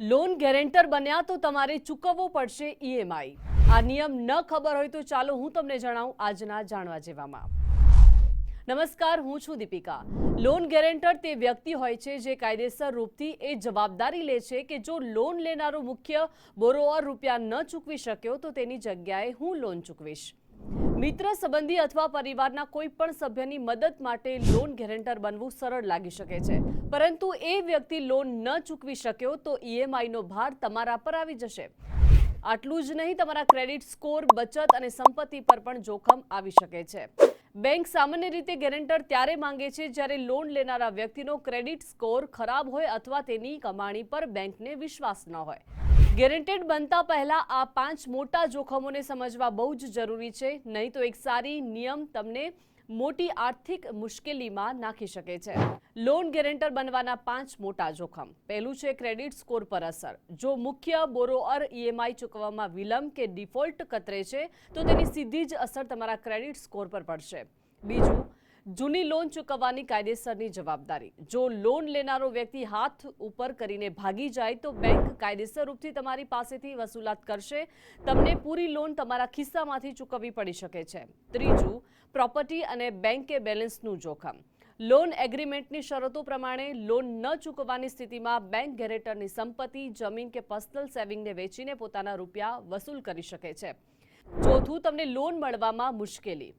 Loan guarantor બન્યા તો તમારે ચૂકવવો પડશે ઈએમઆઈ। આ નિયમ ન ખબર હોય તો ચાલો હું તમને જણાવું આજના જાણવા જેવામાં। નમસ્કાર, હું છું દીપિકા। લોન ગેરેન્ટર તે વ્યક્તિ હોય છે જે કાયદેસર રૂપથી એ જવાબદારી લે છે કે જો લોન લેનારો મુખ્ય બોરોઅર રૂપિયા ન ચૂકવી શક્યો તો તેની જગ્યાએ હું લોન ચૂકવીશ। મિત્ર, સંબંધી અથવા પરિવારના કોઈ પણ સભ્યની મદદ માટે લોન ગેરેન્ટર બનવું સરળ લાગી શકે છે, પરંતુ એ વ્યક્તિ લોન ન ચૂકવી શક્યો તો ઈએમઆઈનો ભાર તમારા પર આવી જશે। આટલું જ નહીં, તમારા ક્રેડિટ સ્કોર, બચત અને સંપત્તિ પર પણ જોખમ આવી શકે છે। બેંક સામાન્ય રીતે ગેરેન્ટર ત્યારે માંગે છે જ્યારે લોન લેનારા વ્યક્તિનો ક્રેડિટ સ્કોર ખરાબ હોય અથવા તેની કમાણી પર બેંકને વિશ્વાસ ન હોય। ગેરેન્ટેડ બનતા પહેલા આ 5 મોટા જોખમોને સમજવા બહુ જ જરૂરી છે, નહીં તો એક સારી નિયમ તમને મોટી આર્થિક મુશ્કેલીમાં નાખી શકે છે। લોન ગેરેન્ટર બનવાના 5 મોટા જોખમ। પહેલું છે ક્રેડિટ સ્કોર પર અસર। જો મુખ્ય બોરોઅર ઈએમઆઈ ચૂકવવામાં વિલંબ કે ડિફોલ્ટ કતરે છે તો તેની સીધી જ અસર તમારા ક્રેડિટ સ્કોર પર પડશે। બીજું, જૂની લોન ચૂકવવાની કાયદેસરની જવાબદારી। જો લોન લેનારો વ્યક્તિ હાથ ઉપર કરીને ભાગી જાય તો બેંક કાયદેસર રૂપથી તમારી પાસેથી વસૂલાત કરશે। તમને પૂરી લોન તમારા ખિસ્સામાંથી ચૂકવવી પડી શકે છે। ત્રીજું, પ્રોપર્ટી અને બેંક બેલેન્સનું જોખમ। લોન એગ્રીમેન્ટની શરતો પ્રમાણે લોન ન ચૂકવવાની સ્થિતિમાં બેંક ગેરેન્ટરની સંપત્તિ, જમીન કે પર્સનલ સેવિંગને વેચીને પોતાના રૂપિયા વસૂલ કરી શકે છે। ચોથું, તમને લોન મળવામાં મુશ્કેલી।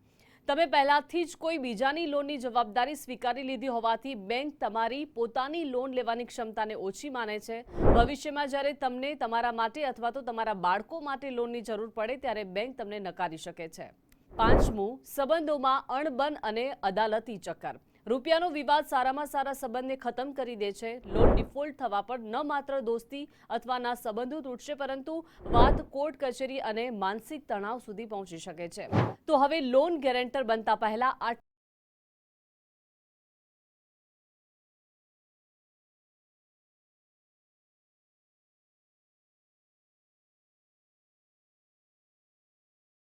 તમે પહેલાથી જ કોઈ બીજાની લોનની જવાબદારી સ્વીકારી લીધી હોવાથી બેંક તમારી પોતાની લોન લેવાની ક્ષમતાને ઓછી માને છે। ભવિષ્યમાં જ્યારે તમને તમારા માટે અથવા તો તમારા બાળકો માટે લોનની જરૂર પડે ત્યારે બેંક તમને નકારી શકે છે। પાંચમું, સંબંધોમાં અણબન અને અદાલતી ચક્કર। રૂપિયાનો વિવાદ સારામાં સારા સંબંધને ખતમ કરી દે છે। લોન ડિફોલ્ટ થવા પર ન માત્ર દોસ્તી અથવા ના સંબંધો તૂટશે, પરંતુ વાત કોર્ટ કચેરી અને માનસિક તણાવ સુધી પહોંચી શકે છે। તો હવે લોન ગેરેન્ટર બનતા પહેલા આ